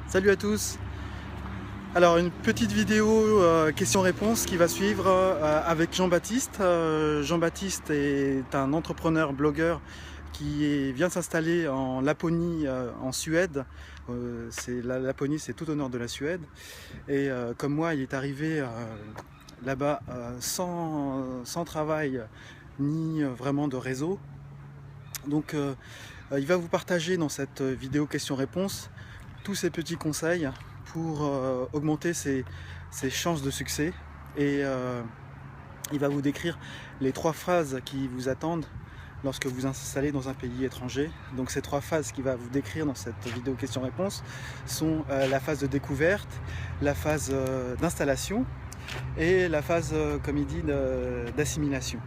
Salut à tous. Alors une petite vidéo question-réponse qui va suivre avec Jean-Baptiste. Jean-Baptiste est un entrepreneur blogueur vient s'installer en Laponie, en Suède. La Laponie, c'est tout au nord de la Suède. Et comme moi, il est arrivé là-bas sans travail ni vraiment de réseau. Donc il va vous partager dans cette vidéo question-réponse tous ces petits conseils pour augmenter ses chances de succès. Et il va vous décrire les 3 phases qui vous attendent lorsque vous vous installez dans un pays étranger. Donc ces 3 phases qu'il va vous décrire dans cette vidéo question-réponse sont la phase de découverte, la phase d'installation et la phase, comme il dit, d'assimilation.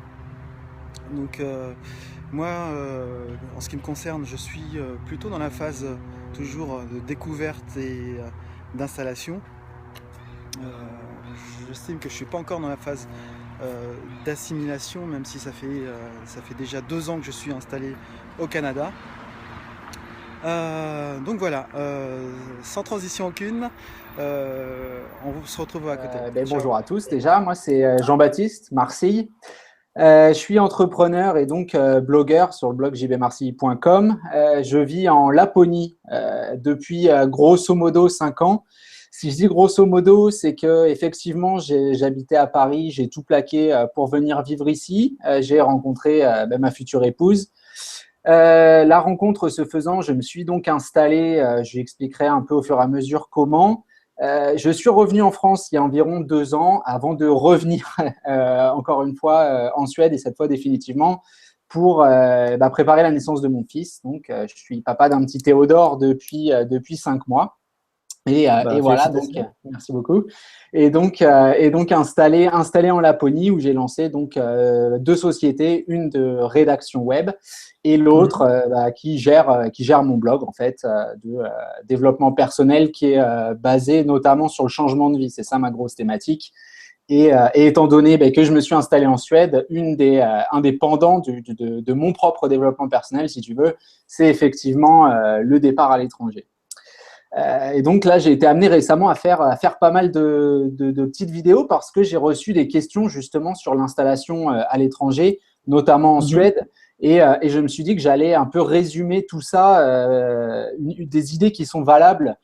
Donc moi, en ce qui me concerne, je suis plutôt dans la phase toujours de découverte et d'installation. J'estime que je ne suis pas encore dans la phase d'assimilation, même si ça fait déjà 2 ans que je suis installé au Canada. Donc voilà, sans transition aucune, on se retrouve à côté. Bonjour à tous déjà, moi c'est Jean-Baptiste, Marseille. Je suis entrepreneur et donc blogueur sur le blog jbmarseille.com. Je vis en Laponie depuis grosso modo 5 ans. Si je dis grosso modo, c'est que effectivement j'habitais à Paris, j'ai tout plaqué pour venir vivre ici. J'ai rencontré ma future épouse. La rencontre se faisant, je me suis donc installé, je lui expliquerai un peu au fur et à mesure comment. Je suis revenu en France il y a environ 2 ans avant de revenir encore une fois en Suède et cette fois définitivement pour préparer la naissance de mon fils. Donc, je suis papa d'un petit Théodore depuis 5 mois. Et voilà, donc merci beaucoup. Et donc installé en Laponie où j'ai lancé donc 2 sociétés, une de rédaction web et l'autre qui gère mon blog en fait de développement personnel qui est basé notamment sur le changement de vie. C'est ça ma grosse thématique. Et étant donné que je me suis installé en Suède, un des pendants de mon propre développement personnel, si tu veux, c'est effectivement le départ à l'étranger. Et donc là, j'ai été amené récemment à faire pas mal de petites vidéos parce que j'ai reçu des questions justement sur l'installation à l'étranger, notamment en Suède. Et je me suis dit que j'allais un peu résumer tout ça, des idées qui sont valables,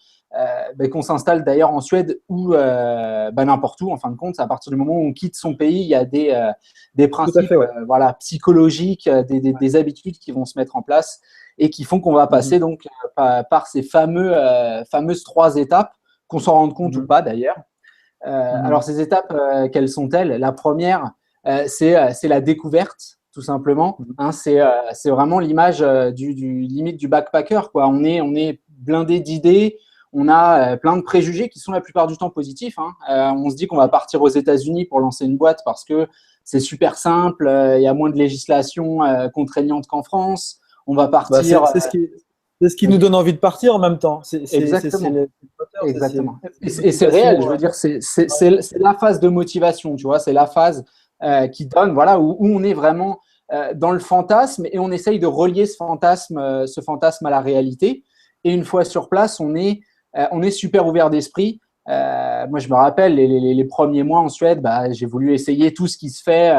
qu'on s'installe d'ailleurs en Suède ou n'importe où, en fin de compte. À partir du moment où on quitte son pays, il y a des principes voilà, psychologiques, des habitudes qui vont se mettre en place et qui font qu'on va passer donc par ces fameuses 3 étapes, qu'on s'en rende compte ou pas d'ailleurs. Alors ces étapes, quelles sont-elles? La première, c'est la découverte, tout simplement. Hein, c'est vraiment l'image limite du backpacker, quoi. On est blindé d'idées, on a plein de préjugés qui sont la plupart du temps positifs. Hein. On se dit qu'on va partir aux États-Unis pour lancer une boîte parce que c'est super simple, il y a moins de législation contraignante qu'en France. On va partir. C'est ce qui nous donne envie de partir en même temps. Exactement. Et c'est réel, je veux dire, c'est la phase de motivation, tu vois, c'est la phase qui donne, voilà, où on est vraiment dans le fantasme et on essaye de relier ce fantasme à la réalité. Et une fois sur place, on est super ouvert d'esprit. Moi, je me rappelle, les premiers mois en Suède, j'ai voulu essayer tout ce qui se fait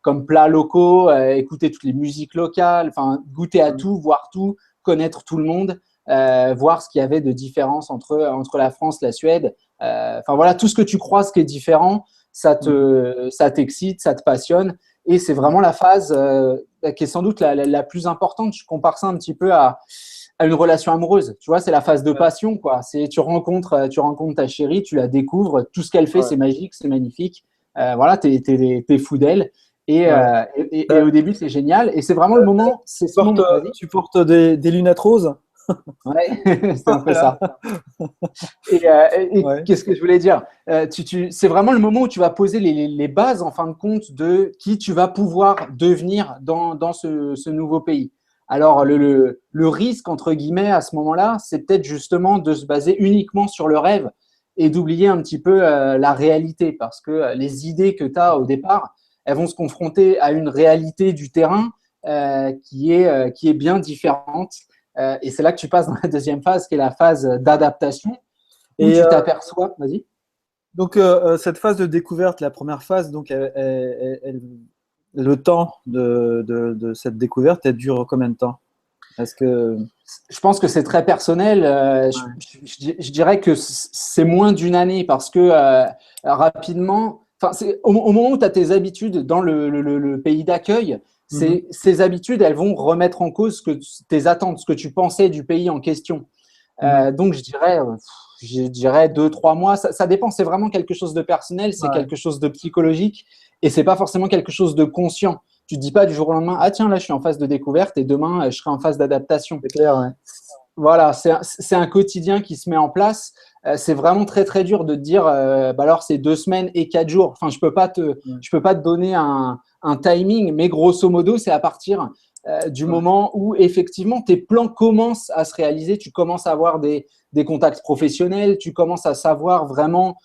comme plats locaux, écouter toutes les musiques locales, enfin, goûter à tout, voir tout, connaître tout le monde, voir ce qu'il y avait de différence entre la France et la Suède. Enfin, voilà, tout ce que tu croises qui est différent, ça t'excite, ça te passionne. Et c'est vraiment la phase qui est sans doute la plus importante. Je compare ça un petit peu à une relation amoureuse, tu vois, c'est la phase de passion, quoi. C'est tu rencontres ta chérie, tu la découvres, tout ce qu'elle fait, c'est magique, c'est magnifique. Voilà, t'es fou d'elle. Et au début, c'est génial. Et c'est vraiment le moment. Tu portes des lunettes roses? Ouais, c'est un peu ça. Et qu'est-ce que je voulais dire? C'est vraiment le moment où tu vas poser les bases, en fin de compte, de qui tu vas pouvoir devenir dans ce nouveau pays. Alors, le risque, entre guillemets, à ce moment-là, c'est peut-être justement de se baser uniquement sur le rêve et d'oublier un petit peu la réalité parce que les idées que tu as au départ, elles vont se confronter à une réalité du terrain qui est bien différente Et c'est là que tu passes dans la deuxième phase, qui est la phase d'adaptation, où Et tu t'aperçois… Vas-y. donc, cette phase de découverte, la première phase, donc, le temps de cette découverte, elle dure combien de temps? Est-ce que… Je pense que c'est très personnel. Je dirais que c'est moins d'une année parce que rapidement, au moment où tu as tes habitudes dans le pays d'accueil, ces habitudes, elles vont remettre en cause tes attentes, ce que tu pensais du pays en question. Donc, je dirais 2, 3 mois. Ça dépend. C'est vraiment quelque chose de personnel. C'est quelque chose de psychologique et c'est pas forcément quelque chose de conscient. Tu te dis pas du jour au lendemain, ah tiens, là, je suis en phase de découverte et demain, je serai en phase d'adaptation. C'est clair, ouais. Voilà, c'est un quotidien qui se met en place. C'est vraiment très, très dur de te dire, alors c'est 2 semaines et 4 jours. Enfin, je peux pas te donner un timing, mais grosso modo, c'est à partir du moment où effectivement tes plans commencent à se réaliser, tu commences à avoir des contacts professionnels, tu commences à savoir vraiment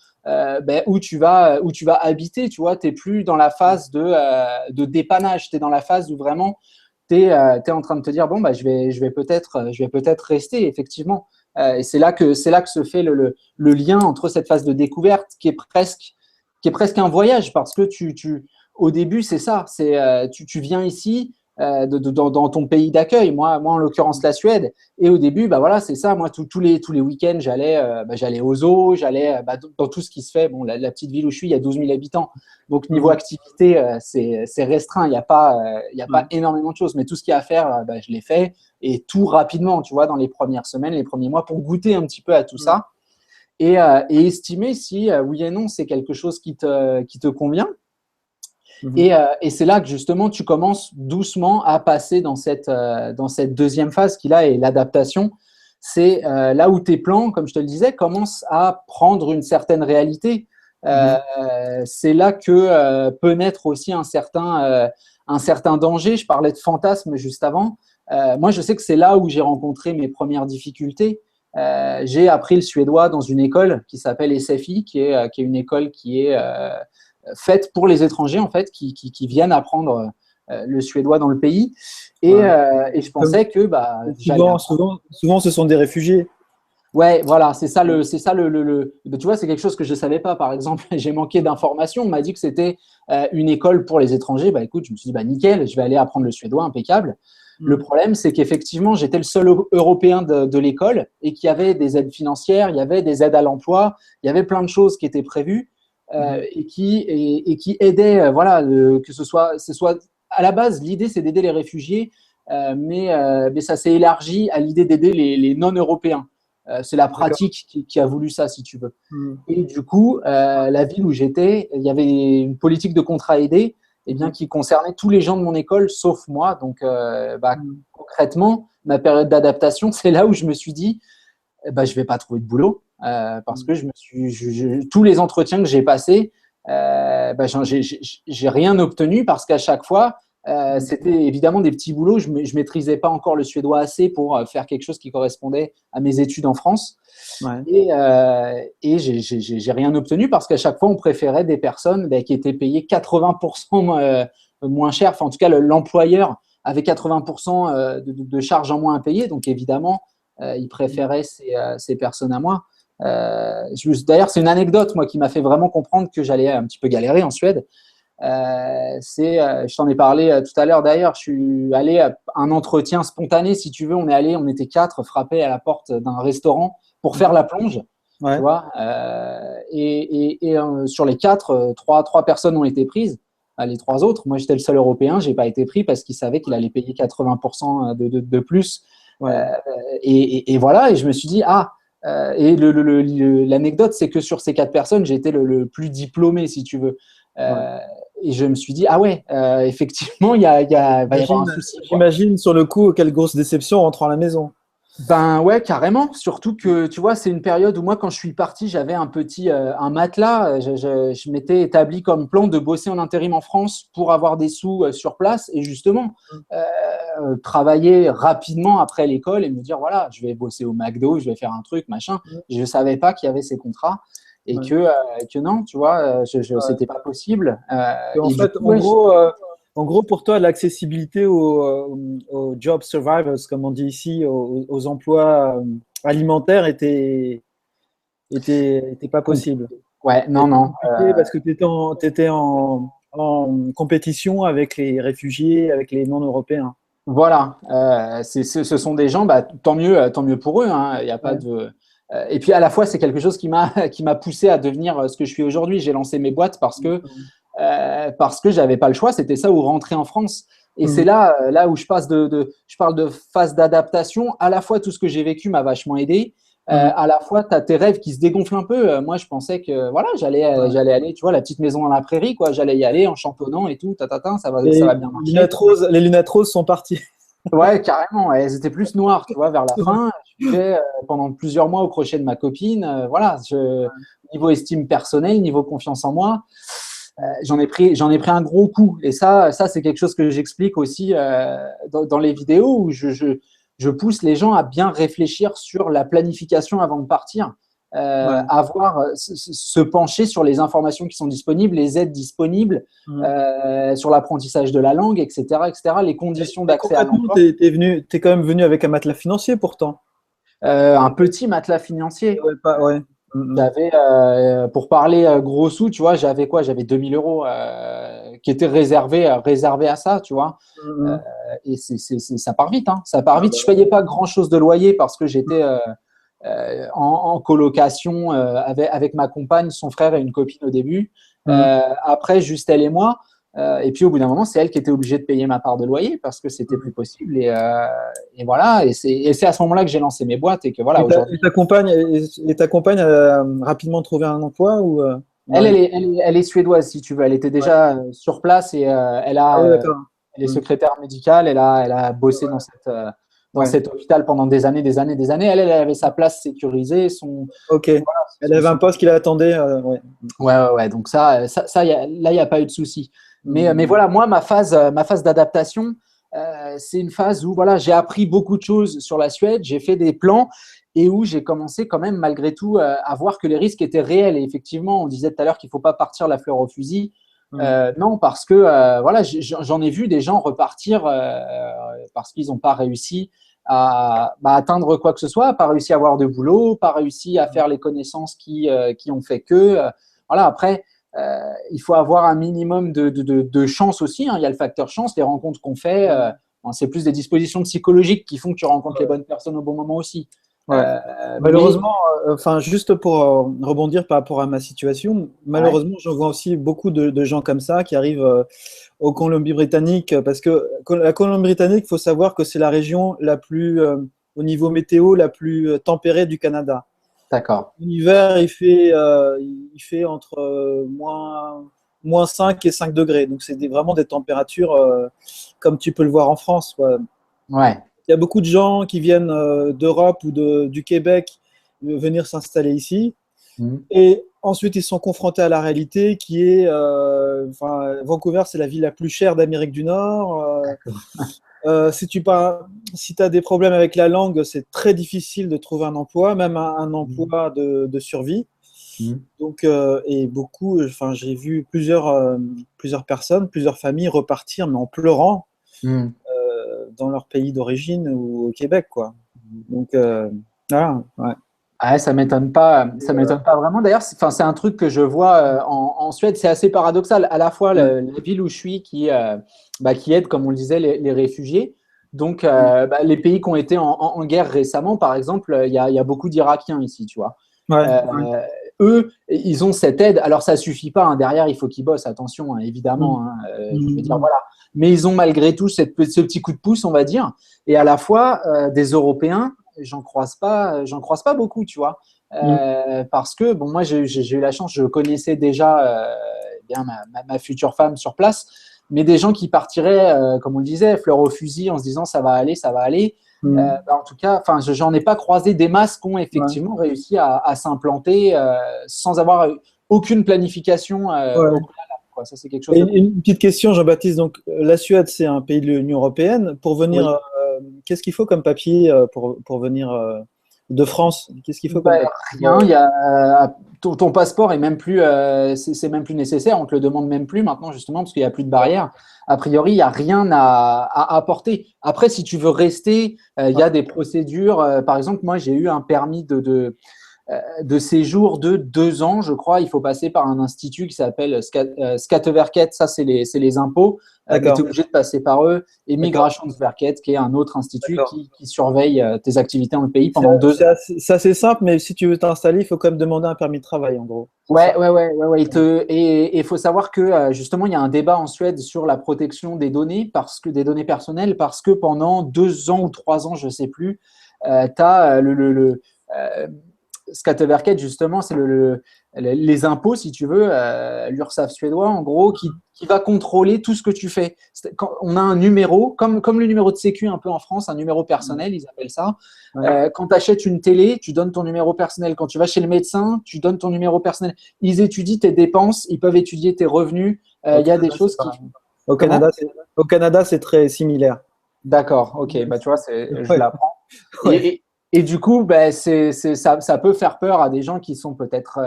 où tu vas habiter, tu vois, tu n'es plus dans la phase de dépannage, tu es dans la phase où vraiment tu es en train de te dire, bon, bah, je vais peut-être rester, effectivement. Et c'est là que se fait le lien entre cette phase de découverte qui est presque un voyage parce que au début, c'est ça, tu viens ici dans ton pays d'accueil, moi en l'occurrence la Suède, et au début, bah voilà, c'est ça, moi tous les week-ends, j'allais aux zoos, j'allais dans tout ce qui se fait. Bon, la petite ville où je suis, il y a 12 000 habitants, donc niveau activité, c'est restreint, il n'y a pas énormément de choses, mais tout ce qu'il y a à faire, je l'ai fait, et tout rapidement, tu vois, dans les premières semaines, les premiers mois, pour goûter un petit peu à tout ça, et estimer si, oui et non, c'est quelque chose qui te convient. Et c'est là que justement tu commences doucement à passer dans cette deuxième phase qui là est l'adaptation. C'est là où tes plans, comme je te le disais, commencent à prendre une certaine réalité. C'est là que peut naître aussi un certain danger. Je parlais de fantasme juste avant. Moi, je sais que c'est là où j'ai rencontré mes premières difficultés. J'ai appris le suédois dans une école qui s'appelle SFI, qui est une école qui est faite pour les étrangers en fait, qui viennent apprendre le suédois dans le pays. Et je pensais que souvent, ce sont des réfugiés. Ouais, voilà, c'est ça tu vois, c'est quelque chose que je ne savais pas. Par exemple, j'ai manqué d'informations. On m'a dit que c'était une école pour les étrangers. Bah écoute, je me suis dit, bah nickel, je vais aller apprendre le suédois, impeccable. Le problème, c'est qu'effectivement, j'étais le seul Européen de l'école et qu'il y avait des aides financières, il y avait des aides à l'emploi, il y avait plein de choses qui étaient prévues et qui aidaient, voilà, que ce soit à la base, l'idée, c'est d'aider les réfugiés, mais ça s'est élargi à l'idée d'aider les non-européens. C'est la pratique qui a voulu ça, si tu veux. Et du coup, la ville où j'étais, il y avait une politique de contrat aidé qui concernait tous les gens de mon école, sauf moi. Donc, concrètement, ma période d'adaptation, c'est là où je me suis dit, je ne vais pas trouver de boulot parce que tous les entretiens que j'ai passés, j'ai rien obtenu parce qu'à chaque fois, c'était évidemment des petits boulots. Je ne maîtrisais pas encore le suédois assez pour faire quelque chose qui correspondait à mes études en France. Et j'ai rien obtenu parce qu'à chaque fois, on préférait des personnes qui étaient payées 80% moins cher. Enfin, en tout cas, l'employeur avait 80% de charges en moins à payer. Donc, évidemment, il préférait ces personnes à moi. D'ailleurs, c'est une anecdote moi, qui m'a fait vraiment comprendre que j'allais un petit peu galérer en Suède. Je t'en ai parlé tout à l'heure d'ailleurs, je suis allé à un entretien spontané, si tu veux, on était 4 frappés à la porte d'un restaurant pour faire la plonge, tu vois, sur les 4, 3 personnes ont été prises, les 3 autres, moi j'étais le seul Européen, j'ai pas été pris parce qu'il savait qu'il allait payer 80% de plus, et voilà, et je me suis dit, et l'anecdote c'est que sur ces 4 personnes, j'ai été le plus diplômé, si tu veux. Et je me suis dit, effectivement, il va y avoir un souci. J'imagine sur le coup, quelle grosse déception en rentrant à la maison. Ben ouais, carrément. Surtout que, tu vois, c'est une période où moi, quand je suis parti, j'avais un matelas. Je m'étais établi comme plan de bosser en intérim en France pour avoir des sous sur place et justement travailler rapidement après l'école et me dire, voilà, je vais bosser au McDo, je vais faire un truc, machin. Je ne savais pas qu'il y avait ces contrats. Et que non, tu vois, c'était pas possible. En fait, en gros, En gros, pour toi, l'accessibilité aux job survivors, comme on dit ici, aux emplois alimentaires était pas possible. Ouais, non, C'était non. compliqué parce que tu étais en compétition avec les réfugiés, avec les non-européens. Voilà, ce sont des gens, bah, tant mieux pour eux. Hein, y a pas Ouais. de. Et puis à la fois, c'est quelque chose qui m'a qui m'a poussé à devenir ce que je suis aujourd'hui. J'ai lancé mes boîtes parce que j'avais pas le choix. C'était ça ou rentrer en France. Et c'est Mhm. là où je passe je parle de phase d'adaptation. À la fois, tout ce que j'ai vécu m'a vachement aidé. Mhm. À la fois, tu as tes rêves qui se dégonflent un peu. Moi, je pensais que voilà, Ouais. j'allais aller, tu vois, la petite maison dans la prairie, quoi. J'allais y aller en chantonnant et tout, ça Et va bien marcher. Les lunettes roses sont parties. Ouais, carrément. Ouais. Elles étaient plus noires, tu vois, vers la fin. Je vivais pendant plusieurs mois au crochet de ma copine. Voilà, niveau estime personnelle, niveau confiance en moi, j'en ai pris un gros coup. Et ça c'est quelque chose que j'explique aussi dans les vidéos où je pousse les gens à bien réfléchir sur la planification avant de partir. Ouais. Se pencher sur les informations qui sont disponibles, les aides disponibles, Mhm. sur l'apprentissage de la langue, etc., les conditions Mais d'accès à concrètement, l'emploi. t'es quand même venu avec un matelas financier pourtant. Un petit matelas financier. Ouais, pas, ouais. Mhm. J'avais, pour parler gros sous, tu vois, j'avais quoi? J'avais 2000 € qui étaient réservés à ça, tu vois. Euh, Mhm. et ça part vite, hein. Ça part Ah vite. bah Je ouais. payais pas grand-chose de loyer parce que j'étais en colocation avec ma compagne, son frère et une copine au début. Mhm. Après, juste elle et moi. Et puis au bout d'un moment, c'est elle qui était obligée de payer ma part de loyer parce que c'était plus Mhm. possible. Et voilà. Et c'est à ce moment-là que j'ai lancé mes boîtes et que voilà, Et aujourd'hui. ta compagne a rapidement trouvé un emploi ou ouais. Elle est suédoise, si tu veux. Elle était Ouais. déjà sur place et Ah ouais, d'accord. elle est Mhm. secrétaire médicale. Elle a bossé dans Ouais. cet hôpital pendant des années, des années, des années. Elle avait sa place sécurisée. Ok. Voilà, Elle avait un poste qui l'attendait. Ouais. ouais. Donc là, il n'y a pas eu de souci. Mais Mhm. voilà, moi, ma phase d'adaptation, c'est une phase où voilà, j'ai appris beaucoup de choses sur la Suède, j'ai fait des plans et où j'ai commencé quand même malgré tout à voir que les risques étaient réels. Et effectivement, on disait tout à l'heure qu'il ne faut pas partir la fleur au fusil. Mhm. Non, parce que voilà, j'en ai vu des gens repartir parce qu'ils n'ont pas réussi à atteindre quoi que ce soit, pas réussi à avoir de boulot, pas réussi à faire les connaissances qui ont fait que. Voilà, après, il faut avoir un minimum de chance aussi. Hein. Il y a le facteur chance, les rencontres qu'on fait. Bon, c'est plus des dispositions psychologiques qui font que tu rencontres les bonnes personnes au bon moment aussi. Ouais. Mais Malheureusement, enfin, juste pour rebondir par rapport à ma situation, ouais, malheureusement, je vois aussi beaucoup de gens comme ça qui arrivent au Colombie-Britannique, parce que la Colombie-Britannique, il faut savoir que c'est la région la plus, au niveau météo, la plus tempérée du Canada. d'accord. L'hiver, il fait entre moins 5 et 5 degrés. Donc, c'est vraiment des températures comme tu peux le voir en France, quoi. Ouais. Il y a beaucoup de gens qui viennent d'Europe ou du Québec venir s'installer ici. Mhm. Et ensuite, ils sont confrontés à la réalité qui est, enfin, Vancouver, c'est la ville la plus chère d'Amérique du Nord. Si tu as des problèmes avec la langue, c'est très difficile de trouver un emploi, même un Mhm. emploi de survie. Mhm. Donc, et beaucoup, enfin, j'ai vu plusieurs personnes, plusieurs familles repartir, mais en pleurant Mhm. dans leur pays d'origine ou au Québec, quoi. Donc, voilà, ouais. Ouais, ça m'étonne pas vraiment. D'ailleurs, c'est un truc que je vois en Suède, c'est assez paradoxal. À la fois, Ouais. la ville où je suis qui aide, comme on le disait, les réfugiés. Donc, les pays qui ont été en guerre récemment, par exemple, il y a beaucoup d'Irakiens ici, tu vois. Ouais, Euh, ouais. Eux, ils ont cette aide. Alors, ça suffit pas. Hein. Derrière, il faut qu'ils bossent. Attention, hein, évidemment. Mm. Hein. Je veux dire, Mm. voilà. Mais ils ont malgré tout ce petit coup de pouce, on va dire. Et à la fois, des Européens, j'en croise pas beaucoup, tu vois. Mm. Parce que, bon, moi, j'ai eu la chance, je connaissais déjà bien ma future femme sur place, mais des gens qui partiraient, comme on le disait, fleur au fusil en se disant ça va aller, ça va aller. Mm. En tout cas, enfin, j'en ai pas croisé des masses qui ont Ouais. effectivement réussi à s'implanter sans avoir aucune planification au Ouais. préalable, quoi. Ça, c'est quelque chose Et de une petite question, Jean-Baptiste. Donc, la Suède, c'est un pays de l'Union européenne. Pour venir, oui. qu'est-ce qu'il faut comme papier pour venir de France? Qu'est-ce qu'il faut comme Bah, date? rien, ton passeport est même plus, c'est même plus nécessaire, on te le demande même plus maintenant justement parce qu'il n'y a plus de barrière. A priori, il n'y a rien à apporter. Après, si tu veux rester, il y a des procédures. Par exemple, moi, j'ai eu un permis de séjour de 2 ans, je crois. Il faut passer par un institut qui s'appelle Skatteverket, ça c'est les impôts, mais tu es D'accord, obligé de passer par eux. Et d'accord, Migrationsverket, qui est un autre institut d'accord. qui surveille tes activités dans le pays C'est pendant 2 ans. c'est assez simple, mais si tu veux t'installer, il faut quand même demander un permis de travail, en gros. C'est Ouais, ça. ouais, ouais, ouais, ouais. Et il faut savoir que justement, il y a un débat en Suède sur la protection des données, des données personnelles, parce que pendant 2 ans ou 3 ans, je sais plus, tu as euh, Skatteverket, justement, c'est les impôts, si tu veux, l'URSSAF suédois, en gros, qui va contrôler tout ce que tu fais. Quand on a un numéro, comme le numéro de sécu un peu en France, un numéro personnel, ils appellent ça. Ouais. Quand tu achètes une télé, tu donnes ton numéro personnel. Quand tu vas chez le médecin, tu donnes ton numéro personnel. Ils étudient tes dépenses, ils peuvent étudier tes revenus. Au Il y a des Canada, c'est choses qui… pareil. Au Comment? Canada, au Canada, c'est très similaire. D'accord, ok, bah, tu vois, je Ouais, l'apprends. ouais. Et du coup, ben, ça peut faire peur à des gens qui sont peut-être,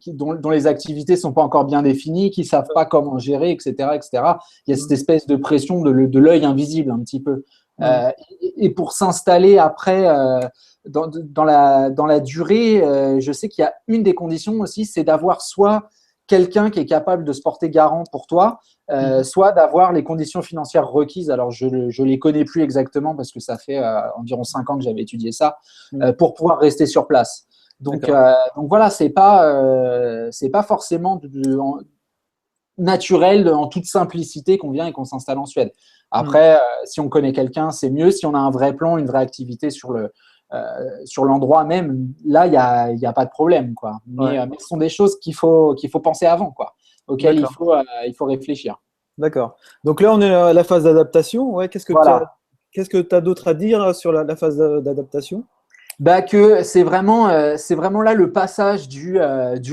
dont les activités sont pas encore bien définies, qui savent pas comment gérer, etc., etc. Il y a cette espèce de pression de l'œil invisible un petit peu. Mm. Et pour s'installer après, dans la durée, je sais qu'il y a une des conditions aussi, c'est d'avoir soit quelqu'un qui est capable de se porter garant pour toi, Mhm. soit d'avoir les conditions financières requises. Alors, je ne les connais plus exactement parce que ça fait environ 5 ans que j'avais étudié ça, Mm. pour pouvoir rester sur place. D'accord. Donc voilà, c'est pas forcément naturel, en toute simplicité qu'on vient et qu'on s'installe en Suède. Mm. Après, si on connaît quelqu'un, c'est mieux. Si on a un vrai plan, une vraie activité sur l'endroit même, là, il y a pas de problème, quoi. Ouais. Mais ce sont des choses qu'il faut penser avant, quoi, auxquelles D'accord. il faut réfléchir. D'accord. Donc là, on est à la phase d'adaptation. Ouais, Voilà. qu'est-ce que tu as d'autre à dire sur la phase d'adaptation? Bah que c'est vraiment là le passage du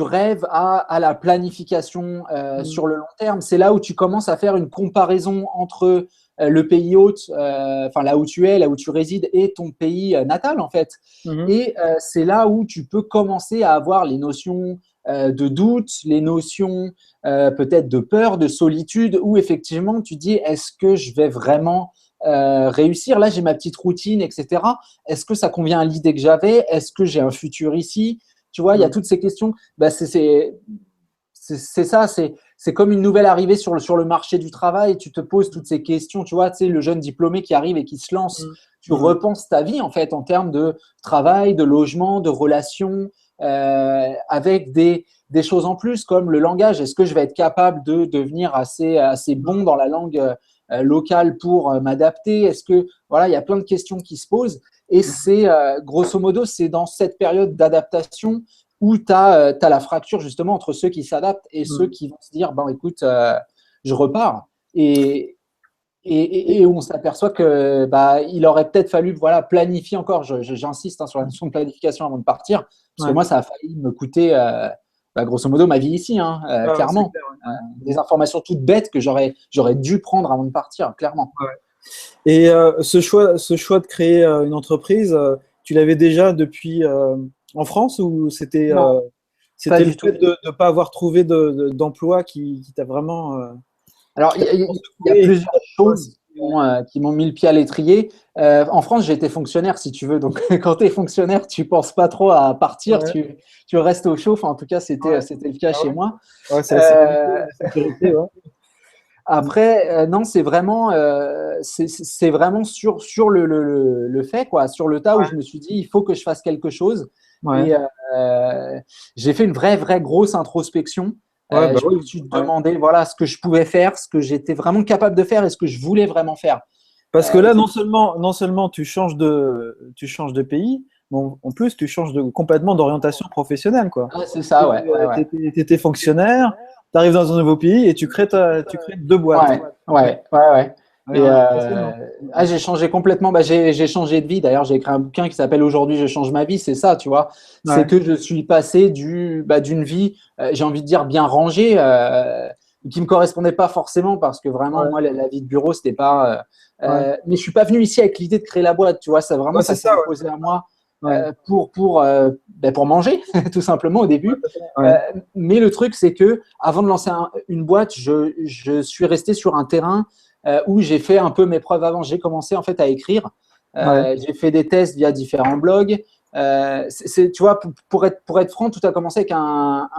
rêve à la planification Mm. sur le long terme. C'est là où tu commences à faire une comparaison entre le pays hôte, enfin là où tu es, là où tu résides, et ton pays natal en fait. Mhm. Et c'est là où tu peux commencer à avoir les notions de doute, les notions peut-être de peur, de solitude, où effectivement tu dis est-ce que je vais vraiment réussir? Là, j'ai ma petite routine, etc. Est-ce que ça convient à l'idée que j'avais? Est-ce que j'ai un futur ici? Tu vois, il y a Mm. toutes ces questions. Bah, c'est ça, c'est comme une nouvelle arrivée sur le marché du travail. Tu te poses toutes ces questions. Tu vois, tu sais, le jeune diplômé qui arrive et qui se lance, Mm. tu Mm. repenses ta vie en fait en termes de travail, de logement, de relations, avec des choses en plus comme le langage. Est-ce que je vais être capable de devenir assez bon dans la langue locale pour m'adapter? Est-ce que voilà, il y a plein de questions qui se posent. Et c'est grosso modo, c'est dans cette période d'adaptation où tu as la fracture justement entre ceux qui s'adaptent et ceux Mm. qui vont se dire, bon, écoute, je repars. Et, et où on s'aperçoit que bah, il aurait peut-être fallu voilà, planifier encore, j'insiste sur la notion de planification avant de partir, parce que Ouais. moi, ça a failli me coûter, bah, grosso modo, ma vie ici, hein, Ouais, ouais, c'est clairement. clair. Des informations toutes bêtes que j'aurais dû prendre avant de partir, clairement. Ouais. Et ce choix de créer une entreprise, tu l'avais déjà depuis en France ou Non, pas c'était le du tout. fait de ne pas avoir trouvé d'emploi qui t'a vraiment, Alors, qui t'a vraiment il y a secoué et plusieurs choses qui m'ont mis le pied à l'étrier. En France, j'ai été fonctionnaire, si tu veux. Donc, quand tu es fonctionnaire, tu penses pas trop à partir, ouais, tu restes au chaud. Enfin, en tout cas, ouais. c'était le cas Ah chez ouais. moi. Ouais, c'est Euh, la sécurité, ouais. Mm. Après, non, c'est vraiment sur le fait, quoi, sur le tas où je me suis dit, il faut que je fasse quelque chose. Ouais, Et j'ai fait une vraie grosse introspection. ouais, bah Je me oui. suis Ouais. demandé, voilà, ce que je pouvais faire, ce que j'étais vraiment capable de faire et ce que je voulais vraiment faire. Parce que là, C'est non seulement tu changes de pays, mais en plus tu changes complètement d'orientation professionnelle, quoi. c'est ça, ouais, ouais, ouais. Tu étais fonctionnaire, tu arrives dans un nouveau pays et tu crées deux boîtes. Ouais, ouais, ouais, ouais. Ouais, Et ouais, impressionnant. j'ai changé complètement. Bah, j'ai changé de vie. D'ailleurs, j'ai écrit un bouquin qui s'appelle Aujourd'hui, je change ma vie. C'est ça, tu vois. C'est Ouais, que je suis passé d'une vie, j'ai envie de dire, bien rangée, qui me correspondait pas forcément parce que vraiment, ouais, moi, la vie de bureau, c'était pas. ouais. Mais je suis pas venu ici avec l'idée de créer la boîte, tu vois. Ça vraiment, Ouais, ça c'est s'est ça, ouais. imposé à moi. pour manger, tout simplement au début. Ouais. Mais le truc, c'est que avant de lancer une boîte, je suis resté sur un terrain où j'ai fait un peu mes preuves avant. J'ai commencé en fait à écrire. Ouais. J'ai fait des tests via différents blogs. Tu vois, pour être franc, tout a commencé avec un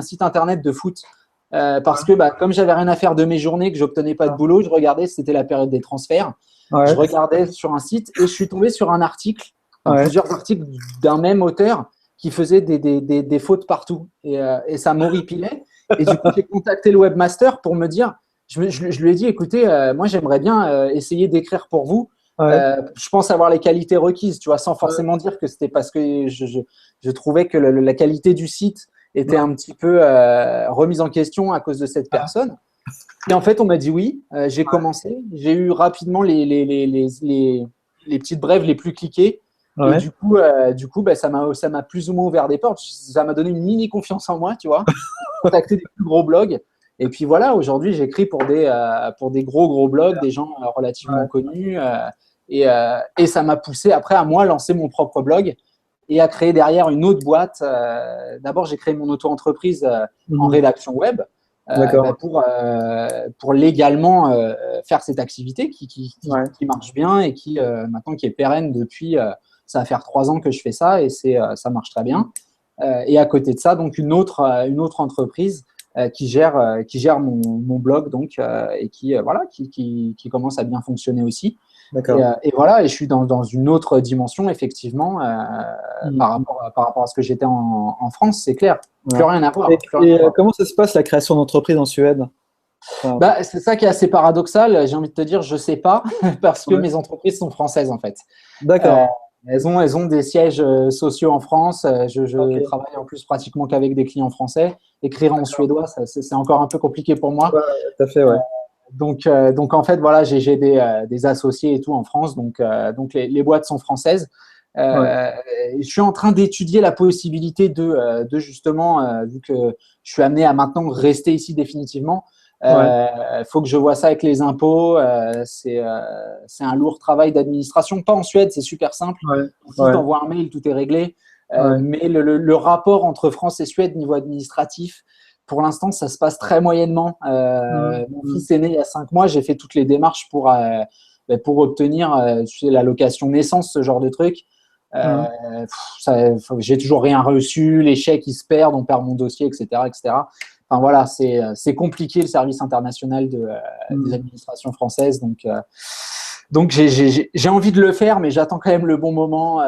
site internet de foot. Parce que comme j'avais rien à faire de mes journées, que j'obtenais pas de boulot, je regardais, c'était la période des transferts. Ouais. Je regardais sur un site et je suis tombé sur un article, Ouais. plusieurs articles d'un même auteur qui faisait des fautes partout. Et ça m'horripilait. Et du coup, j'ai contacté le webmaster pour me dire, je lui ai dit, écoutez, moi j'aimerais bien essayer d'écrire pour vous. Ouais. Je pense avoir les qualités requises, tu vois, sans forcément dire que c'était parce que je trouvais que la qualité du site était un petit peu remise en question à cause de cette personne. Et en fait, on m'a dit oui. J'ai commencé. J'ai eu rapidement les petites brèves les plus cliquées. Et Ouais. du coup, ça m'a plus ou moins ouvert des portes. Ça m'a donné une mini confiance en moi, tu vois. Contacter des plus gros blogs. Et puis voilà, aujourd'hui, j'écris pour des gros blogs, des gens relativement connus. Et ça m'a poussé après à moi lancer mon propre blog et à créer derrière une autre boîte. D'abord, j'ai créé mon auto-entreprise en rédaction web pour légalement faire cette activité qui marche bien et qui maintenant qui est pérenne depuis, ça va faire 3 ans que je fais ça et ça marche très bien. Et à côté de ça, donc une autre entreprise qui gère mon blog donc et qui commence à bien fonctionner aussi. Et voilà, et je suis dans une autre dimension, effectivement, par rapport à ce que j'étais en France, c'est clair. Plus rien à voir. Comment ça se passe la création d'entreprise en Suède? C'est ça qui est assez paradoxal. J'ai envie de te dire, je ne sais pas, parce que mes entreprises sont françaises, en fait. D'accord. Elles ont des sièges sociaux en France. Je travaille en plus pratiquement qu'avec des clients français. Écrire en suédois, c'est encore un peu compliqué pour moi. Ouais, tout à fait, ouais. Donc en fait, voilà, j'ai des associés et tout en France. Donc les boîtes sont françaises. Je suis en train d'étudier la possibilité de justement, vu que je suis amené à maintenant rester ici définitivement, faut que je vois ça avec les impôts. C'est un lourd travail d'administration. Pas en Suède, c'est super simple. Si tu envoies un mail, tout est réglé. Mais le rapport entre France et Suède niveau administratif, pour l'instant, ça se passe très moyennement. Mon fils est né il y a 5 mois. J'ai fait toutes les démarches pour obtenir l'allocation naissance, ce genre de truc. J'ai toujours rien reçu. Les chèques, ils se perdent. On perd mon dossier, etc., etc. Enfin voilà, c'est compliqué le service international des administrations françaises. Donc j'ai envie de le faire, mais j'attends quand même le bon moment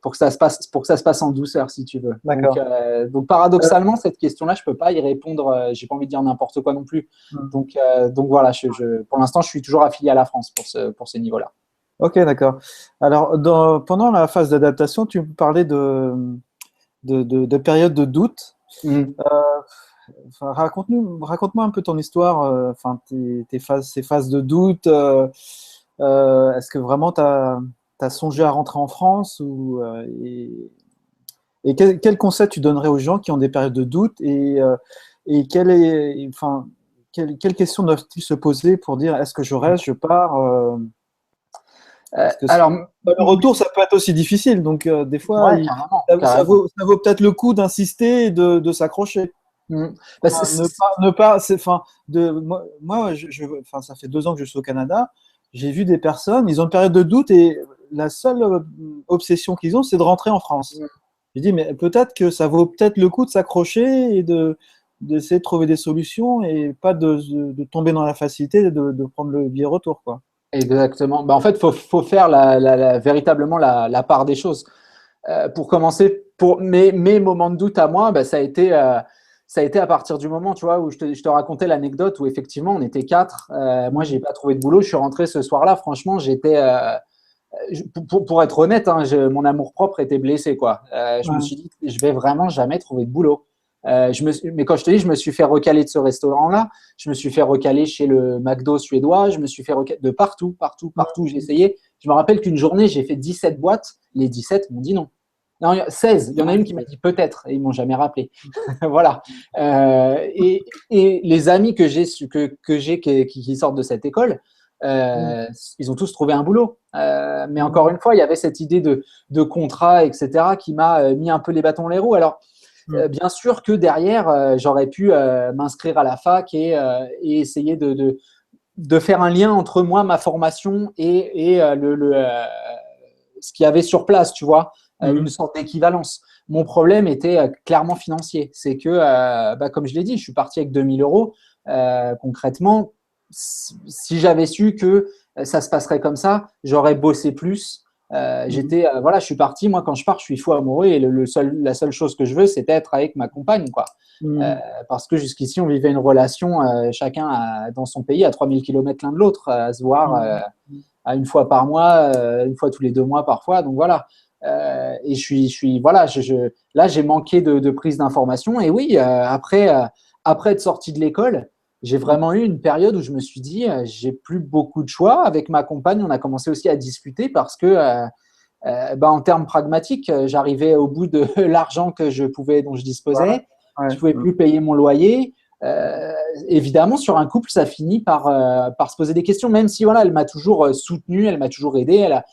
pour que ça se passe en douceur, si tu veux. Donc paradoxalement, cette question-là, je peux pas y répondre. J'ai pas envie de dire n'importe quoi non plus. Donc voilà, pour l'instant, je suis toujours affilié à la France pour ce niveau-là. Ok, d'accord. Alors, pendant la phase d'adaptation, tu parlais de période de doute. Raconte-moi un peu ton histoire, ces phases de doute. Est-ce que vraiment tu as songé à rentrer en France et quel conseil tu donnerais aux gens qui ont des périodes de doute et quelles questions doivent-ils se poser pour dire est-ce que je reste, je pars le retour, ça peut être aussi difficile. Donc, des fois, ça vaut peut-être le coup d'insister et de s'accrocher. Moi, ça fait 2 ans que je suis au Canada. J'ai vu des personnes, ils ont une période de doute et la seule obsession qu'ils ont, c'est de rentrer en France. Je dis, mais peut-être que ça vaut peut-être le coup de s'accrocher et d'essayer de trouver des solutions et pas de tomber dans la facilité de prendre le billet retour, quoi. Exactement. En fait, faut faire véritablement la part des choses. Pour commencer, pour mes moments de doute à moi, ça a été à partir du moment, tu vois, où je te racontais l'anecdote où effectivement on était 4. Moi, j'ai pas trouvé de boulot. Je suis rentré ce soir-là. Franchement, j'étais, pour être honnête, hein, mon amour-propre était blessé, quoi. Je me suis dit, je vais vraiment jamais trouver de boulot. Mais quand je te dis, je me suis fait recaler de ce restaurant-là, je me suis fait recaler chez le McDo suédois, je me suis fait recaler de partout où j'ai essayé. Je me rappelle qu'une journée, j'ai fait 17 boîtes. Les 17 m'ont dit non. Non, 16. Il y en a une qui m'a dit peut-être et ils m'ont jamais rappelé. Voilà. Et les amis que j'ai qui sortent de cette école, ils ont tous trouvé un boulot. Mais encore une fois, il y avait cette idée de contrat, etc., qui m'a mis un peu les bâtons dans les roues. Alors, bien sûr que derrière, j'aurais pu m'inscrire à la fac et essayer de faire un lien entre moi, ma formation et ce qu'il y avait sur place, tu vois, une sorte d'équivalence. Mon problème était clairement financier. C'est que, comme je l'ai dit, je suis parti avec 2000 euros. Concrètement, si j'avais su que ça se passerait comme ça, j'aurais bossé plus. Je suis parti. Moi, quand je pars, je suis fou amoureux et la seule chose que je veux, c'est être avec ma compagne, quoi. Parce que jusqu'ici, on vivait une relation, chacun dans son pays, à 3000 km l'un de l'autre, à se voir une fois par mois, une fois tous les 2 mois parfois. Donc voilà. Et là, j'ai manqué de prise d'information. Et oui, après être sorti de l'école, j'ai vraiment eu une période où je me suis dit, j'ai plus beaucoup de choix. Avec ma compagne, on a commencé aussi à discuter parce que, en termes pragmatiques, j'arrivais au bout de l'argent dont je disposais. Je pouvais plus payer mon loyer. Évidemment, sur un couple, ça finit par se poser des questions, même si elle m'a toujours soutenu, elle m'a toujours aidé, elle a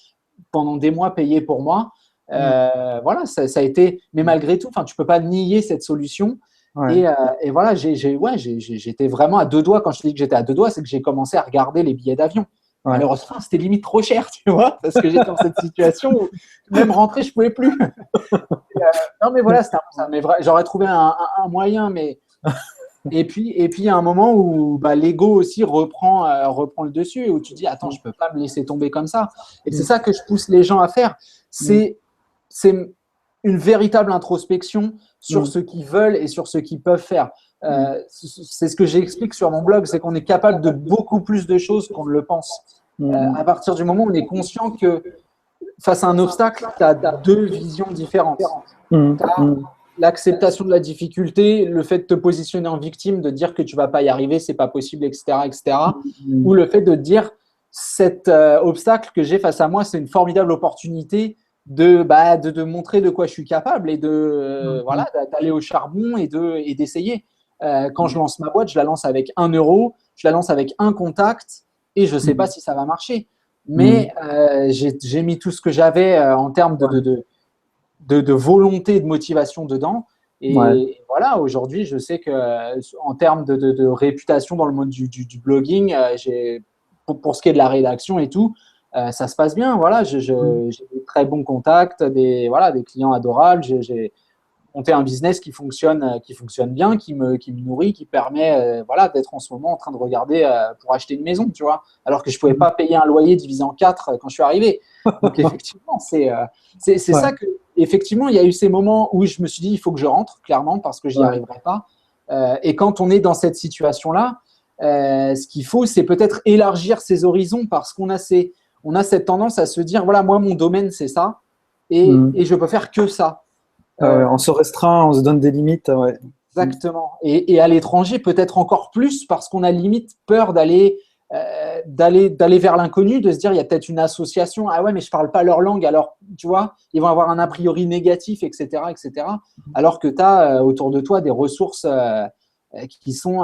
pendant des mois payé pour moi. Ça a été, mais malgré tout, tu peux pas nier cette solution. Et voilà, j'étais vraiment à 2 doigts. Quand je te dis que j'étais à 2 doigts, c'est que j'ai commencé à regarder les billets d'avion. Malheureusement, c'était limite trop cher, tu vois, parce que j'étais dans cette situation où même rentrer, je pouvais plus. Non, mais voilà, c'était ça. Mais j'aurais trouvé un moyen, mais et puis il y a un moment où l'ego aussi reprend le dessus et où tu dis attends, je peux pas me laisser tomber comme ça. Et c'est ça que je pousse les gens à faire. C'est une véritable introspection sur ce qu'ils veulent et sur ce qu'ils peuvent faire. C'est ce que j'explique sur mon blog, c'est qu'on est capable de beaucoup plus de choses qu'on ne le pense. À partir du moment où on est conscient que face à un obstacle, tu as 2 visions différentes. L'acceptation de la difficulté, le fait de te positionner en victime, de dire que tu vas pas y arriver, c'est pas possible, etc., ou le fait de dire cet obstacle que j'ai face à moi, c'est une formidable opportunité de montrer de quoi je suis capable et d'aller au charbon et d'essayer. Quand je lance ma boîte, je la lance avec 1 euro, je la lance avec un contact et je sais pas si ça va marcher. Mais j'ai mis tout ce que j'avais en termes de volonté et de motivation dedans. Et voilà, aujourd'hui, je sais que en termes de réputation dans le monde du blogging, pour ce qui est de la rédaction et tout, ça se passe bien. Voilà, j'ai des très bons contacts, des clients adorables. J'ai monté un business qui fonctionne bien, qui me nourrit, qui permet d'être en ce moment en train de regarder pour acheter une maison, tu vois, alors que je ne pouvais pas payer un loyer divisé en 4 quand je suis arrivé. Donc effectivement, c'est ça que effectivement, il y a eu ces moments où je me suis dit il faut que je rentre, clairement, parce que je n'y arriverai pas. Et quand on est dans cette situation-là, ce qu'il faut, c'est peut-être élargir ses horizons parce qu'on a cette tendance à se dire voilà, moi, mon domaine, c'est ça et je peux faire que ça. On se restreint, on se donne des limites. Exactement. Et à l'étranger, peut-être encore plus parce qu'on a limite peur d'aller vers l'inconnu, de se dire il y a peut-être une association. Ah ouais, mais je parle pas leur langue. Alors, tu vois, ils vont avoir un a priori négatif, etc. Alors que tu as autour de toi des ressources qui sont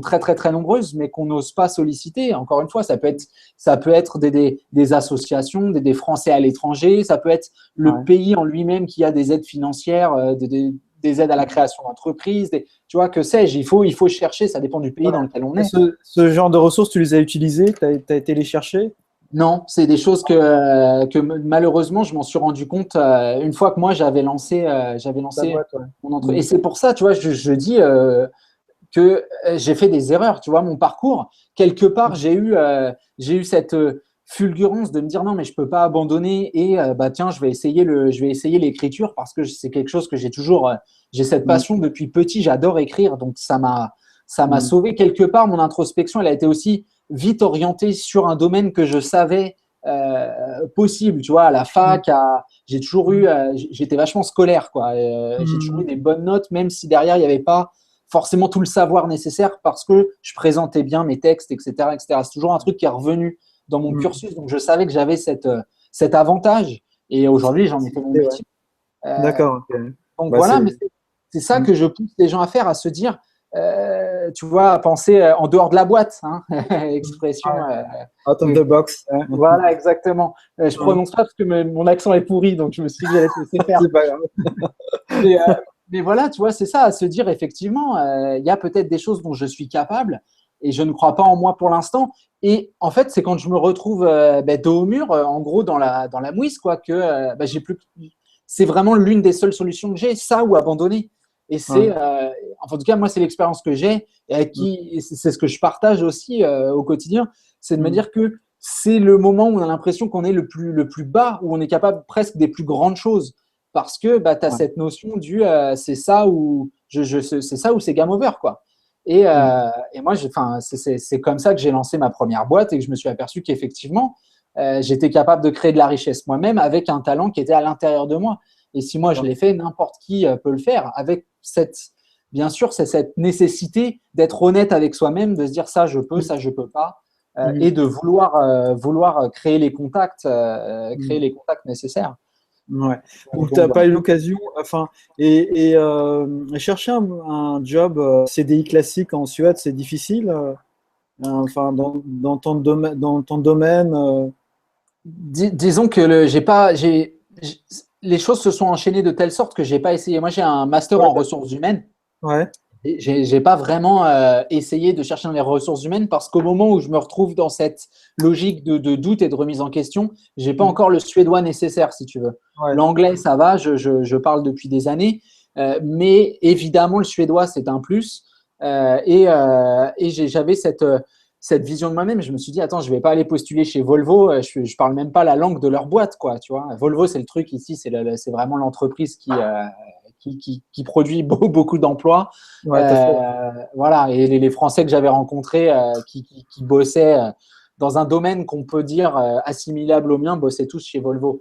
très, très, très nombreuses, mais qu'on n'ose pas solliciter. Encore une fois, ça peut être des associations, des Français à l'étranger, ça peut être le pays en lui-même qui a des aides financières, des aides à la création d'entreprises, tu vois, que sais-je, il faut chercher, ça dépend du pays dans lequel on est. Ce genre de ressources, tu les as utilisées, tu as été les chercher? Non, c'est des choses que malheureusement, je m'en suis rendu compte une fois que moi, j'avais lancé mon entreprise. Et c'est pour ça, tu vois, je dis que j'ai fait des erreurs, tu vois, mon parcours. Quelque part, j'ai eu cette fulgurance de me dire non, mais je peux pas abandonner et tiens, je vais essayer l'écriture parce que c'est quelque chose que j'ai cette passion depuis petit, j'adore écrire, donc ça m'a sauvé quelque part. Mon introspection, elle a été aussi vite orientée sur un domaine que je savais possible, tu vois, à la fac, j'ai toujours eu, j'étais vachement scolaire, quoi. J'ai toujours eu des bonnes notes, même si derrière il n'y avait pas forcément tout le savoir nécessaire parce que je présentais bien mes textes, etc. C'est toujours un truc qui est revenu dans mon cursus. Donc, je savais que j'avais cet avantage. Et aujourd'hui, j'en ai fait mon métier. D'accord. Okay. Donc, voilà, mais c'est ça que je pousse les gens à faire, à se dire tu vois, à penser en dehors de la boîte, hein, expression. Out of the box. Hein. Voilà, exactement. Je prononce pas parce que mon accent est pourri, donc je me suis dit que j'allais te laisser faire. C'est pas grave. Mais, mais voilà, tu vois, c'est ça, à se dire effectivement, il y a peut-être des choses dont je suis capable et je ne crois pas en moi pour l'instant. Et en fait, c'est quand je me retrouve dos au mur, en gros, dans la mouise, quoi, que j'ai plus. C'est vraiment l'une des seules solutions que j'ai, ça ou abandonner. Et c'est, en tout cas, moi, c'est l'expérience que j'ai et c'est ce que je partage aussi au quotidien, c'est de me dire que c'est le moment où on a l'impression qu'on est le plus bas, où on est capable presque des plus grandes choses. Parce que tu as cette notion du c'est ça ou c'est ça ou c'est game over, quoi. Et moi, c'est comme ça que j'ai lancé ma première boîte et que je me suis aperçu qu'effectivement, j'étais capable de créer de la richesse moi-même avec un talent qui était à l'intérieur de moi. Et si moi je l'ai fait, n'importe qui peut le faire avec bien sûr, c'est cette nécessité d'être honnête avec soi-même, de se dire ça je peux, ça je peux pas, et de vouloir créer les contacts nécessaires. Ouais. Donc, tu n'as pas eu l'occasion, enfin, et chercher un job CDI classique en Suède, c'est difficile, enfin, dans ton domaine. Disons que les choses se sont enchaînées de telle sorte que j'ai pas essayé. Moi, j'ai un master en ressources humaines. Ouais. J'ai pas vraiment essayé de chercher dans les ressources humaines parce qu'au moment où je me retrouve dans cette logique de doute et de remise en question, j'ai pas encore le suédois nécessaire, si tu veux. Ouais. L'anglais, ça va, je parle depuis des années, mais évidemment, le suédois, c'est un plus. J'avais cette vision de moi-même. Je me suis dit, attends, je vais pas aller postuler chez Volvo. Je parle même pas la langue de leur boîte, quoi. Tu vois, Volvo, c'est le truc ici, c'est vraiment l'entreprise qui produit beaucoup d'emplois. Ouais, voilà, et les Français que j'avais rencontrés qui bossaient dans un domaine qu'on peut dire assimilable au mien, bossaient tous chez Volvo.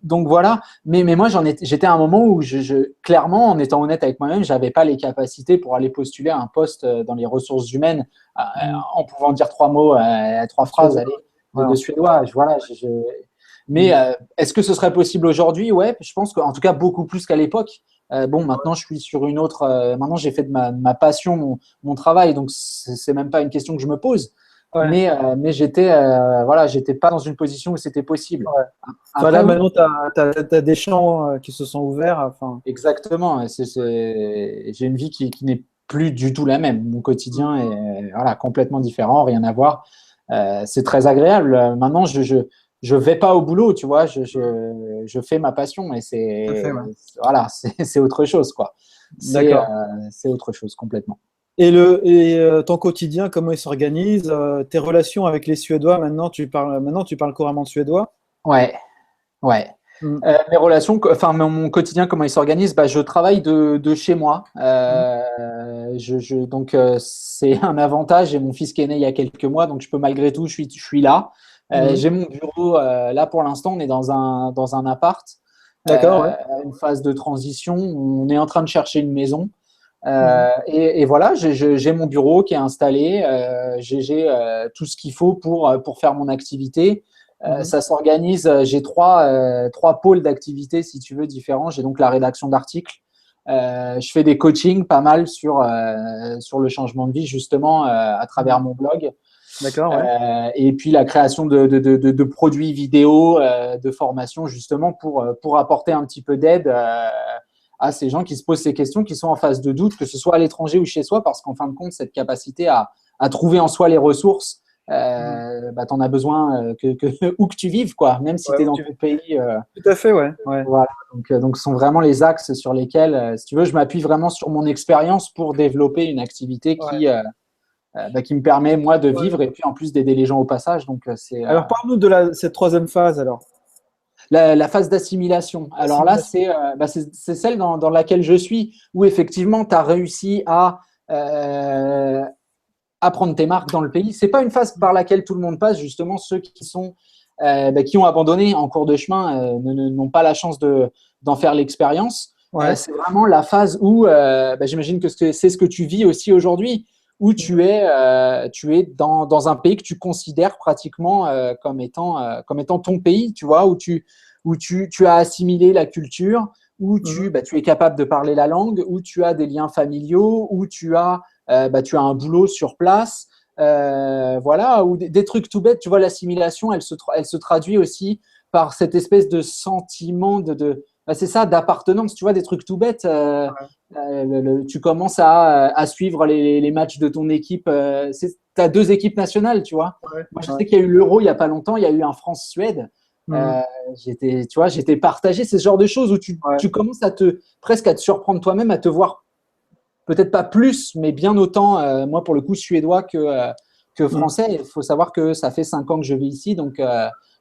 Donc voilà, mais moi j'étais à un moment où clairement, en étant honnête avec moi-même, j'avais pas les capacités pour aller postuler à un poste dans les ressources humaines en pouvant dire 3 mots, 3 phrases de suédois. Voilà, mais est-ce que ce serait possible aujourd'hui? Ouais, je pense qu'en tout cas beaucoup plus qu'à l'époque. Maintenant je suis sur une autre. Maintenant j'ai fait de ma passion mon travail, donc c'est même pas une question que je me pose. Ouais. Mais j'étais pas dans une position où c'était possible. Ouais. Après, là, maintenant, tu as des champs qui se sont ouverts. Enfin. Exactement. J'ai une vie qui n'est plus du tout la même. Mon quotidien est complètement différent, rien à voir. C'est très agréable. Maintenant, je vais pas au boulot, tu vois. Je fais ma passion et c'est autre chose, quoi. C'est autre chose complètement. Et ton quotidien, comment il s'organise? Tes relations avec les Suédois, maintenant tu parles couramment suédois? Ouais. Mes relations, mon quotidien, comment il s'organise? Je travaille de chez moi. Donc, c'est un avantage. J'ai mon fils qui est né il y a quelques mois, donc je peux malgré tout, je suis là. J'ai mon bureau. Là, pour l'instant, on est dans un appart. D'accord. Une phase de transition. On est en train de chercher une maison. Et voilà, j'ai mon bureau qui est installé, j'ai tout ce qu'il faut pour faire mon activité. Ça s'organise, j'ai trois pôles d'activité, si tu veux, différents. J'ai donc la rédaction d'articles. Je fais des coachings pas mal sur le changement de vie, justement, à travers mon blog. D'accord. Et puis la création de produits vidéo, de formation, justement, pour apporter un petit peu d'aide à ces gens qui se posent ces questions, qui sont en phase de doute, que ce soit à l'étranger ou chez soi, parce qu'en fin de compte, cette capacité à trouver en soi les ressources, tu en as besoin où que tu vives, quoi, même si tu es dans ton pays. Tout à fait, ouais. Voilà, donc ce sont vraiment les axes sur lesquels, si tu veux, je m'appuie vraiment sur mon expérience pour développer une activité qui me permet, moi, de vivre et puis en plus d'aider les gens au passage. Donc, alors, parle-nous de cette troisième phase, alors. La phase d'assimilation. Alors là, c'est celle dans laquelle je suis, où effectivement, tu as réussi à prendre tes marques dans le pays. Ce n'est pas une phase par laquelle tout le monde passe. Justement, ceux qui ont abandonné en cours de chemin n'ont pas la chance d'en faire l'expérience. C'est vraiment la phase où, j'imagine que c'est ce que tu vis aussi aujourd'hui, où tu es dans un pays que tu considères pratiquement comme étant ton pays, tu vois, où tu as assimilé la culture, où tu es capable de parler la langue, où tu as des liens familiaux, où tu as un boulot sur place, voilà, ou des trucs tout bêtes. Tu vois, l'assimilation, elle se traduit aussi par cette espèce de sentiment c'est ça, d'appartenance. Tu vois, des trucs tout bêtes. Tu commences à suivre les matchs de ton équipe. Tu as 2 équipes nationales, tu vois. Ouais. Moi, je sais qu'il y a eu l'Euro il n'y a pas longtemps, il y a eu un France-Suède. J'étais partagé. C'est ce genre de choses où tu commences presque à te surprendre toi-même, à te voir peut-être pas plus, mais bien autant, moi pour le coup, suédois que français. Il faut savoir que ça fait 5 ans que je vis ici, donc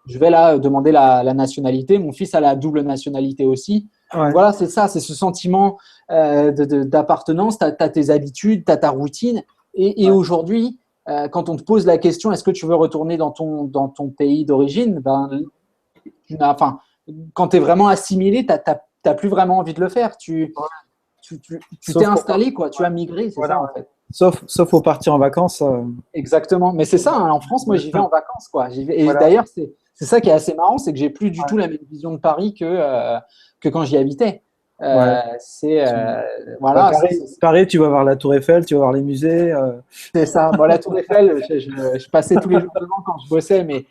je vais là demander la nationalité. Mon fils a la double nationalité aussi. Ouais. Voilà, c'est ça, c'est ce sentiment d'appartenance. Tu as tes habitudes, tu as ta routine. Et aujourd'hui, quand on te pose la question, est-ce que tu veux retourner dans ton pays d'origine, quand tu es vraiment assimilé, tu n'as plus vraiment envie de le faire. Tu t'es installé, quoi. Tu as migré, c'est ça en fait. Sauf pour partir en vacances. Exactement. Mais c'est ça, hein, en France, moi, j'y vais en vacances, quoi. Et d'ailleurs, c'est ça qui est assez marrant, c'est que j'ai plus du tout la même vision de Paris que quand j'y habitais. Voilà. Paris, tu vas voir la Tour Eiffel, tu vas voir les musées. C'est ça. Bon, la Tour Eiffel, je passais tous les jours devant quand je bossais, mais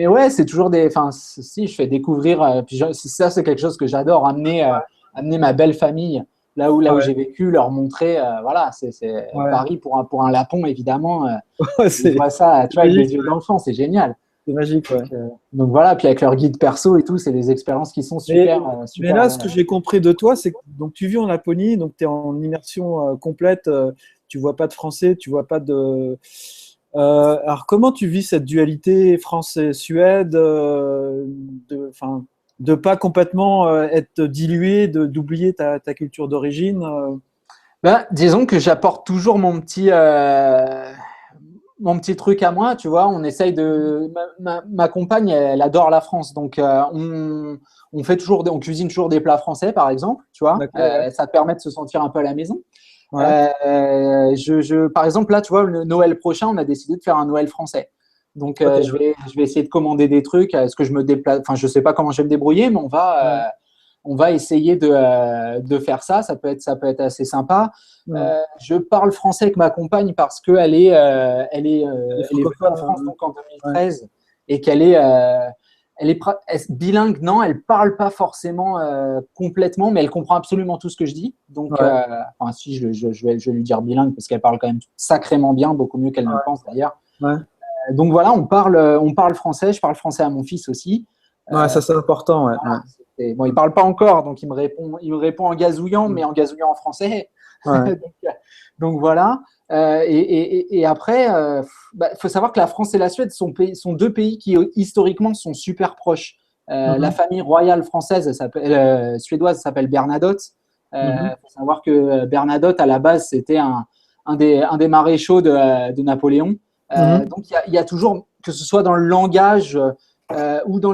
ouais, c'est toujours si je fais découvrir. Puis ça, c'est quelque chose que j'adore, amener ma belle famille là où j'ai vécu, leur montrer. Voilà, c'est Paris pour un Lapon, évidemment. Je vois ça, tu vois, avec les yeux d'enfant, c'est génial. C'est magique, ouais. Donc voilà, puis avec leur guide perso et tout, c'est des expériences qui sont super. Mais là, ce que j'ai compris de toi, c'est que donc, tu vis en Laponie, donc tu es en immersion complète, tu vois pas de français, tu vois pas de. Alors, comment tu vis cette dualité France-Suède, de pas complètement être dilué, d'oublier ta culture d'origine disons que j'apporte toujours mon petit truc à moi, tu vois. On essaye ma compagne, elle adore la France, donc on cuisine toujours des plats français, par exemple, tu vois. Ça te permet de se sentir un peu à la maison. Ouais. Par exemple, là, tu vois, le Noël prochain, on a décidé de faire un Noël français. Donc, je vais essayer de commander des trucs. Est-ce que je me déplace? Enfin, je sais pas comment je vais me débrouiller, mais on va essayer de faire ça. Ça peut être assez sympa. Je parle français avec ma compagne parce qu'elle est venue en France donc en 2013 et qu'elle est bilingue. Non, elle parle pas forcément complètement, mais elle comprend absolument tout ce que je dis. Donc, si je vais lui dire bilingue parce qu'elle parle quand même sacrément bien, beaucoup mieux qu'elle ne pense d'ailleurs. Donc voilà, on parle français. Je parle français à mon fils aussi. Ça c'est important. Bon, il parle pas encore, donc il me répond en gazouillant, mais en gazouillant en français. donc voilà. Et après, faut savoir que la France et la Suède sont 2 pays qui historiquement sont super proches. La famille royale française, suédoise, s'appelle Bernadotte. Faut savoir que Bernadotte, à la base, c'était un des maréchaux de Napoléon. Donc il y a toujours, que ce soit dans le langage ou dans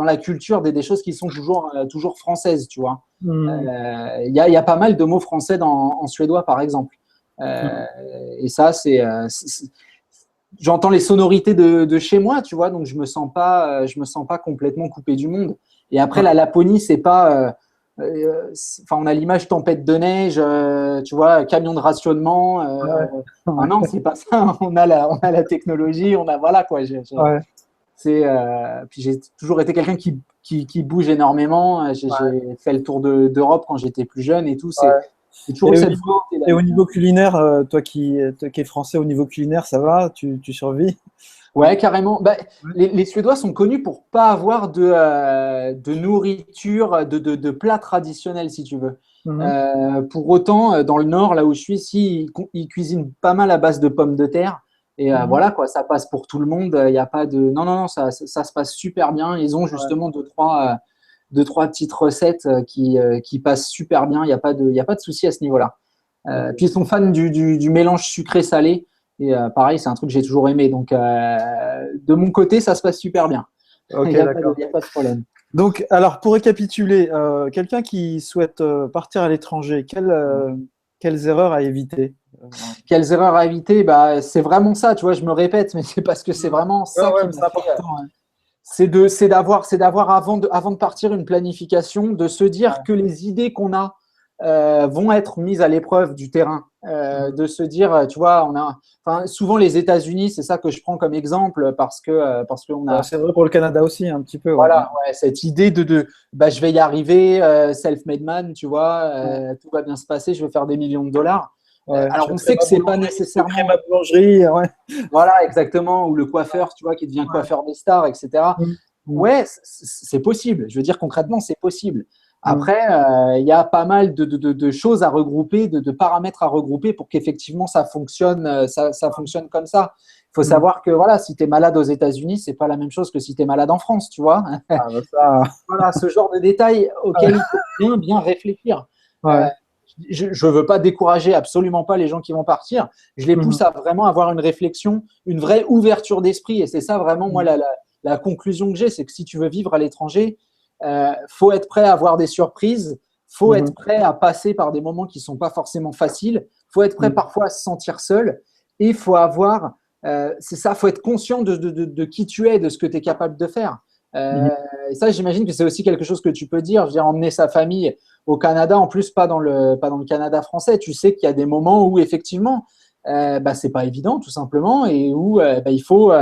la culture, des choses qui sont toujours françaises, tu vois. Il y a pas mal de mots français en suédois, par exemple. Et ça, j'entends les sonorités de chez moi, tu vois, donc je me sens pas complètement coupé du monde. Et après, la Laponie, c'est pas on a l'image tempête de neige, tu vois, camion de rationnement. Non, c'est pas ça. On a la technologie, voilà quoi. Puis j'ai toujours été quelqu'un qui bouge énormément. J'ai fait le tour d'Europe quand j'étais plus jeune et tout. C'est toujours cette volonté. Et au niveau culinaire, toi qui es français, au niveau culinaire, ça va? Tu survis? Ouais, carrément. Les Suédois sont connus pour pas avoir de nourriture, de plats traditionnels, si tu veux. Pour autant, dans le nord, là où je suis, ils cuisinent pas mal à base de pommes de terre. Et voilà, quoi, ça passe pour tout le monde. Il y a pas de… Non, ça se passe super bien. Ils ont justement deux, trois petites recettes qui passent super bien. Il n'y a pas de souci à ce niveau-là. Puis ils sont fans du mélange sucré-salé. Et pareil, c'est un truc que j'ai toujours aimé. Donc, de mon côté, ça se passe super bien. Ok, d'accord. Il n'y a pas de problème. Donc, alors, pour récapituler, quelqu'un qui souhaite partir à l'étranger, quelles erreurs à éviter? Quelles erreurs à éviter? C'est vraiment ça, tu vois, je me répète, mais c'est parce que c'est vraiment ça qui m'a fait… c'est d'avoir avant de partir une planification, de se dire que les idées qu'on a vont être mises à l'épreuve du terrain. De se dire, tu vois, souvent les États-Unis, c'est ça que je prends comme exemple parce qu'on a. C'est vrai pour le Canada aussi, un petit peu. Voilà, ouais, cette idée bah, je vais y arriver, self-made man, tu vois, tout va bien se passer, je vais faire des millions de dollars. Ouais, Alors, on sait que c'est pas nécessairement. Créer ma boulangerie, ouais. Voilà, exactement. Ou le coiffeur, tu vois, qui devient coiffeur des stars, etc. Ouais, c'est possible. Je veux dire, concrètement, c'est possible. Après, il y a pas mal de choses à regrouper, de paramètres à regrouper pour qu'effectivement ça fonctionne, ça fonctionne comme ça. Il faut savoir que voilà, si tu es malade aux États-Unis, c'est pas la même chose que si tu es malade en France, tu vois. Ah, bah ça. Voilà, ce genre de détails auxquels il faut bien réfléchir. Ouais. Je ne veux pas décourager absolument pas les gens qui vont partir. Je les pousse à vraiment avoir une réflexion, une vraie ouverture d'esprit. Et c'est ça vraiment, moi, la conclusion que j'ai, c'est que si tu veux vivre à l'étranger, faut être prêt à avoir des surprises, faut être prêt à passer par des moments qui ne sont pas forcément faciles, faut être prêt parfois à se sentir seul et faut avoir, c'est ça, faut être conscient de qui tu es, de ce que tu es capable de faire. Et ça, j'imagine que c'est aussi quelque chose que tu peux dire. Je veux dire, emmener sa famille au Canada, en plus pas dans le Canada français. Tu sais qu'il y a des moments où effectivement, bah, c'est pas évident, tout simplement, et où bah, il faut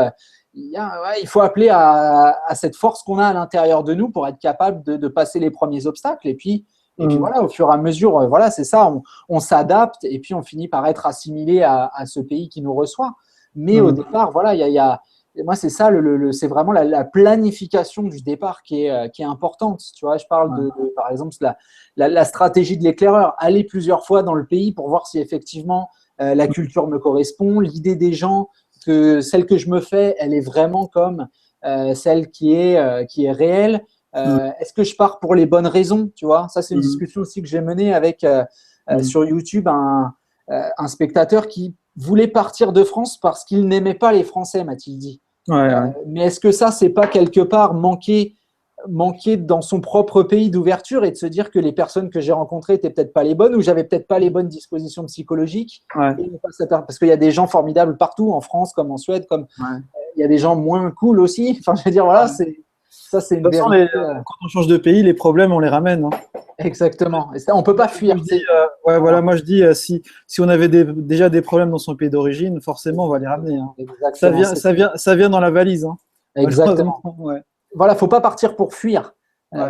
appeler à cette force qu'on a à l'intérieur de nous pour être capable de passer les premiers obstacles. Et puis voilà, au fur et à mesure, voilà, c'est ça, on s'adapte et puis on finit par être assimilé à ce pays qui nous reçoit. Mais au départ, voilà, moi, c'est ça, c'est vraiment la planification du départ qui est importante. Tu vois, je parle par exemple, la stratégie de l'éclaireur. Aller plusieurs fois dans le pays pour voir si effectivement la culture me correspond, l'idée des gens, que celle que je me fais, elle est vraiment comme celle qui est réelle. Est-ce que je pars pour les bonnes raisons? Tu vois, ça, c'est une discussion aussi que j'ai menée avec sur YouTube un spectateur qui voulait partir de France parce qu'il n'aimait pas les Français, m'a-t-il dit. Mais est-ce que ça, c'est pas quelque part manquer dans son propre pays d'ouverture et de se dire que les personnes que j'ai rencontrées étaient peut-être pas les bonnes ou j'avais peut-être pas les bonnes dispositions psychologiques parce qu'il y a des gens formidables partout, en France comme en Suède, comme il y a des gens moins cool aussi. Enfin, je veux dire, voilà, ça, c'est une vérité. Quand on change de pays, les problèmes, on les ramène. Hein. Exactement. Et ça, on peut pas fuir. Voilà, moi je dis, si on avait déjà des problèmes dans son pays d'origine, forcément, on va les ramener. Hein. Ça vient dans la valise. Hein. Exactement. Voilà, faut pas partir pour fuir.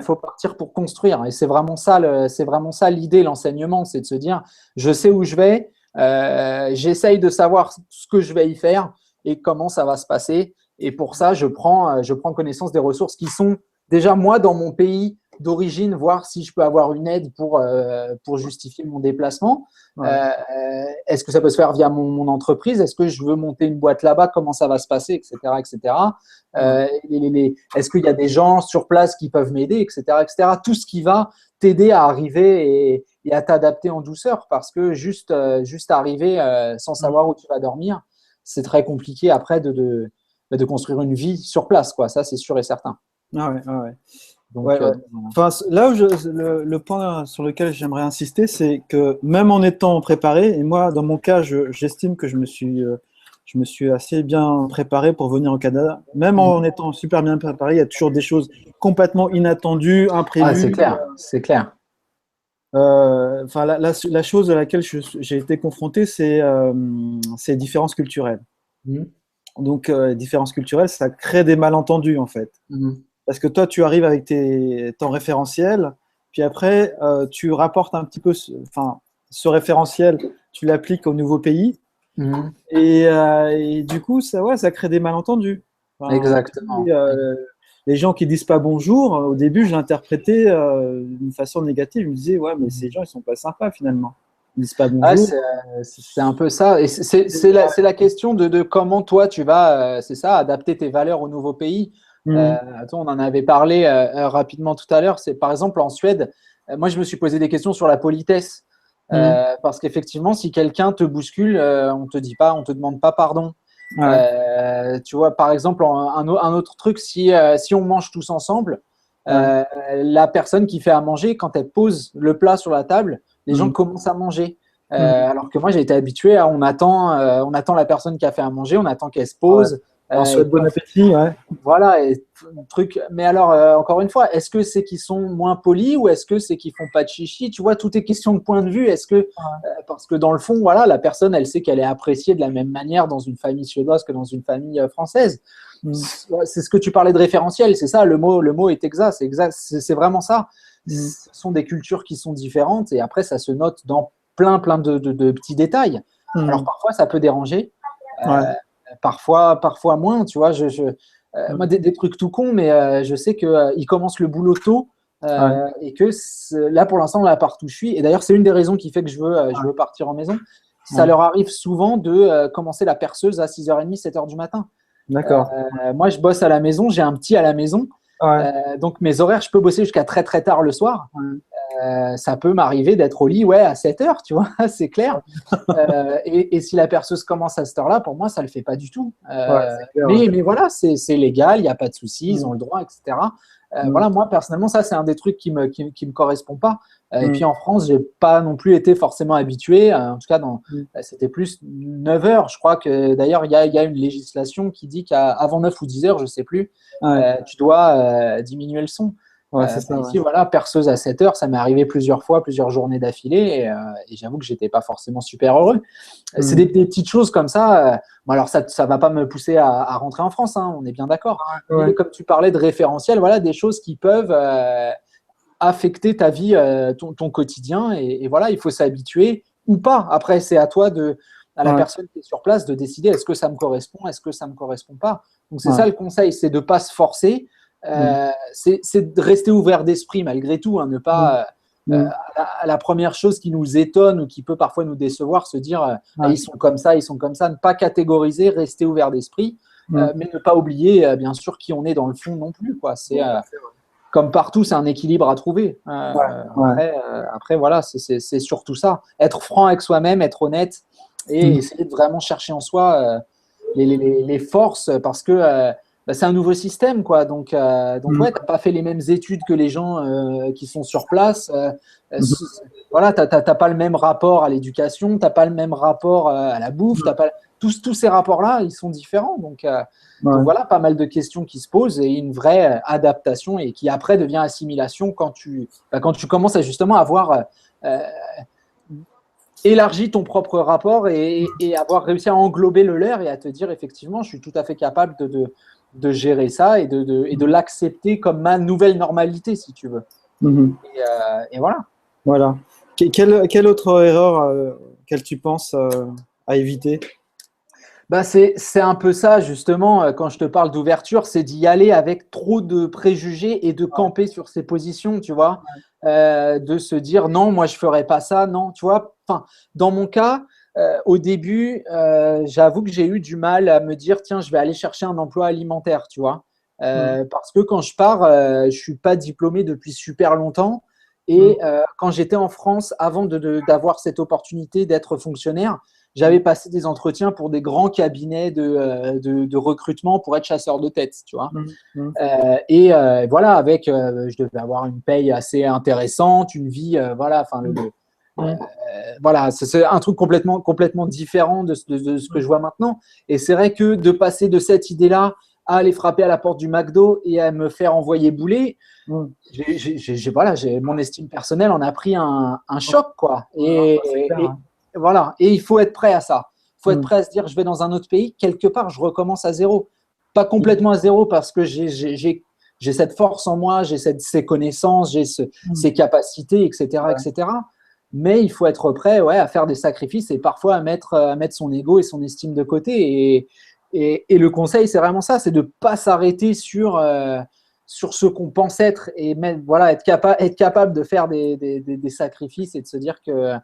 Faut partir pour construire. Et c'est vraiment ça l'idée, l'enseignement, c'est de se dire, je sais où je vais, j'essaye de savoir ce que je vais y faire et comment ça va se passer. Et pour ça, je prends connaissance des ressources qui sont déjà moi dans mon pays d'origine, voir si je peux avoir une aide pour justifier mon déplacement. Est-ce que ça peut se faire via mon entreprise? Est-ce que je veux monter une boîte là-bas? Comment ça va se passer, etc., etc. Est-ce qu'il y a des gens sur place qui peuvent m'aider, etc., etc. Tout ce qui va t'aider à arriver et à t'adapter en douceur, parce que juste arriver sans savoir où tu vas dormir, c'est très compliqué après de construire une vie sur place, quoi. Ça, c'est sûr et certain. Donc, enfin, là où le point sur lequel j'aimerais insister, c'est que même en étant préparé, et moi, dans mon cas, j'estime que je me suis assez bien préparé pour venir au Canada. Même en étant super bien préparé, il y a toujours des choses complètement inattendues, imprévues. Ah, c'est clair, c'est clair. Enfin, la chose à laquelle j'ai été confronté, c'est les différences culturelles. Donc, les différences culturelles, ça crée des malentendus, en fait. Parce que toi, tu arrives avec ton référentiel, puis après, tu rapportes un petit peu ce référentiel, tu l'appliques au nouveau pays, et du coup, ça crée des malentendus. Enfin, exactement. Les gens qui disent pas bonjour, au début, je l'interprétais d'une façon négative. Je me disais, ouais, mais ces gens, ils sont pas sympas finalement. Ils disent pas bonjour. C'est un peu ça. Et c'est la question de comment toi, tu vas, c'est ça, adapter tes valeurs au nouveau pays. On en avait parlé rapidement tout à l'heure. C'est par exemple en Suède, moi je me suis posé des questions sur la politesse parce qu'effectivement, si quelqu'un te bouscule, on te demande pas pardon. Tu vois, par exemple, un autre truc, si on mange tous ensemble, la personne qui fait à manger, quand elle pose le plat sur la table, les gens commencent à manger. Alors que moi, j'ai été habitué à on attend la personne qui a fait à manger, on attend qu'elle se pose. On souhaite bon appétit, ouais. Voilà, truc. Mais alors, encore une fois, est-ce que c'est qu'ils sont moins polis ou est-ce que c'est qu'ils font pas de chichi? Tu vois, tout est question de point de vue. Est-ce que, parce que dans le fond, voilà, la personne, elle sait qu'elle est appréciée de la même manière dans une famille suédoise que dans une famille française. C'est ce que tu parlais de référentiel, c'est ça, le mot est exact, c'est vraiment ça. Ce sont des cultures qui sont différentes et après, ça se note dans plein de petits détails. Alors, parfois, ça peut déranger. Parfois moins, tu vois. Moi, des trucs tout cons, mais je sais qu'ils commencent le boulot tôt et que là, pour l'instant, la part où je suis, et d'ailleurs, c'est une des raisons qui fait que je veux partir en maison. Ça leur arrive souvent de commencer la perceuse à 6h30, 7h du matin. D'accord. Moi, je bosse à la maison, j'ai un petit à la maison. Donc, mes horaires, je peux bosser jusqu'à très, très tard le soir. Ça peut m'arriver d'être au lit à 7h, tu vois, c'est clair. Et si la perceuse commence à cette heure-là, pour moi, ça ne le fait pas du tout. Clair, mais voilà, c'est légal, il n'y a pas de souci, ils ont le droit, etc. Voilà, moi, personnellement, ça, c'est un des trucs qui me correspond pas. Et puis en France, je n'ai pas non plus été forcément habitué. En tout cas, c'était plus 9h. Je crois que d'ailleurs, il y a une législation qui dit qu'avant 9 ou 10h, je ne sais plus, tu dois diminuer le son. C'est ça, ici, voilà, perceuse à 7h, ça m'est arrivé plusieurs fois, plusieurs journées d'affilée, et j'avoue que j'étais pas forcément super heureux. C'est des petites choses comme ça. Bon, alors ça va pas me pousser à rentrer en France, hein, on est bien d'accord. Mais comme tu parlais de référentiel, voilà, des choses qui peuvent affecter ta vie, ton quotidien, et voilà, il faut s'habituer ou pas. Après, c'est à toi à la personne qui est sur place de décider est-ce que ça me correspond, est-ce que ça me correspond pas. Donc c'est ça le conseil, c'est de pas se forcer. C'est de rester ouvert d'esprit malgré tout, hein, ne pas à la première chose qui nous étonne ou qui peut parfois nous décevoir, se dire ils sont comme ça, ne pas catégoriser, rester ouvert d'esprit, mais ne pas oublier bien sûr qui on est dans le fond non plus, quoi. C'est comme partout, c'est un équilibre à trouver. Après, voilà, c'est surtout ça, être franc avec soi-même, être honnête et essayer de vraiment chercher en soi les forces, parce que c'est un nouveau système, quoi. Donc ouais, t'as pas fait les mêmes études que les gens qui sont sur place. Voilà, t'as pas le même rapport à l'éducation, t'as pas le même rapport à la bouffe, t'as pas tous ces rapports-là, ils sont différents. Donc voilà, pas mal de questions qui se posent et une vraie adaptation et qui après devient assimilation quand tu commences à justement avoir élargi ton propre rapport et avoir réussi à englober le leur et à te dire effectivement, je suis tout à fait capable de gérer ça et de l'accepter comme ma nouvelle normalité, si tu veux. Et voilà. Voilà. Quelle autre erreur qu'elle tu penses à éviter? C'est un peu ça, justement, quand je te parle d'ouverture, c'est d'y aller avec trop de préjugés et de camper sur ses positions, tu vois, de se dire non, moi je ferai pas ça, non, tu vois. Enfin, dans mon cas, au début, j'avoue que j'ai eu du mal à me dire tiens, je vais aller chercher un emploi alimentaire, tu vois, parce que quand je pars, je suis pas diplômé depuis super longtemps et quand j'étais en France, avant d'avoir cette opportunité d'être fonctionnaire, j'avais passé des entretiens pour des grands cabinets de recrutement pour être chasseur de tête, tu vois. Voilà, je devais avoir une paye assez intéressante, une vie, voilà, enfin voilà, c'est un truc complètement différent de ce que je vois maintenant. Et c'est vrai que de passer de cette idée-là à aller frapper à la porte du McDo et à me faire envoyer bouler, voilà, mon estime personnelle en a pris un choc, quoi. Voilà, et il faut être prêt à ça. Il faut être prêt à se dire, je vais dans un autre pays, quelque part, je recommence à zéro. Pas complètement à zéro parce que j'ai cette force en moi, j'ai ces connaissances, j'ai ces capacités, etc., etc. Mais il faut être prêt à faire des sacrifices et parfois à mettre son ego et son estime de côté. Et le conseil, c'est vraiment ça, c'est de ne pas s'arrêter sur ce qu'on pense être et être capable de faire des sacrifices et de se dire que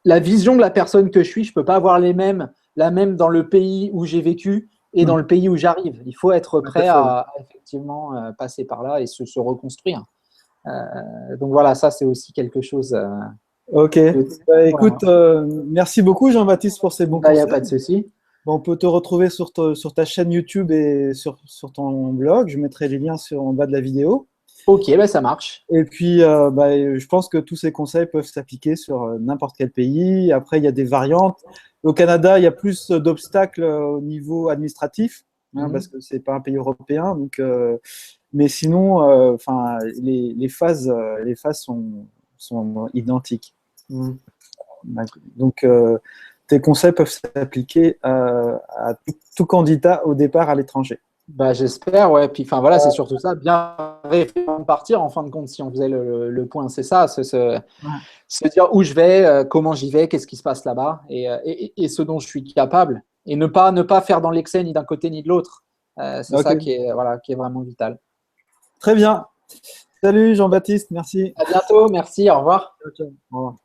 la vision de la personne que je suis, je ne peux pas avoir la même dans le pays où j'ai vécu et dans le pays où j'arrive. Il faut être prêt à effectivement passer par là et se reconstruire. Donc voilà, ça c'est aussi quelque chose. Ok. Écoute, merci beaucoup Jean-Baptiste pour ces bons conseils. Il n'y a pas de souci. On peut te retrouver sur ta chaîne YouTube et sur ton blog. Je mettrai les liens en bas de la vidéo. Ok, ça marche. Et puis, je pense que tous ces conseils peuvent s'appliquer sur n'importe quel pays. Après, il y a des variantes. Au Canada, il y a plus d'obstacles au niveau administratif, hein, Mhm. parce que c'est pas un pays européen. Donc, mais sinon, enfin, les phases sont identiques. Mhm. Donc, tes conseils peuvent s'appliquer à tout candidat au départ à l'étranger. Bah, j'espère, ouais. Puis, enfin, voilà, c'est surtout ça, bien réfléchir avant de partir, en fin de compte, si on faisait le point, c'est ça, se dire où je vais, comment j'y vais, qu'est-ce qui se passe là-bas, et ce dont je suis capable, et ne pas faire dans l'excès ni d'un côté ni de l'autre. C'est Ok, ça qui est vraiment vital. très bien. Salut Jean-Baptiste, merci. À bientôt, merci, au revoir. Ciao, ciao. Au revoir.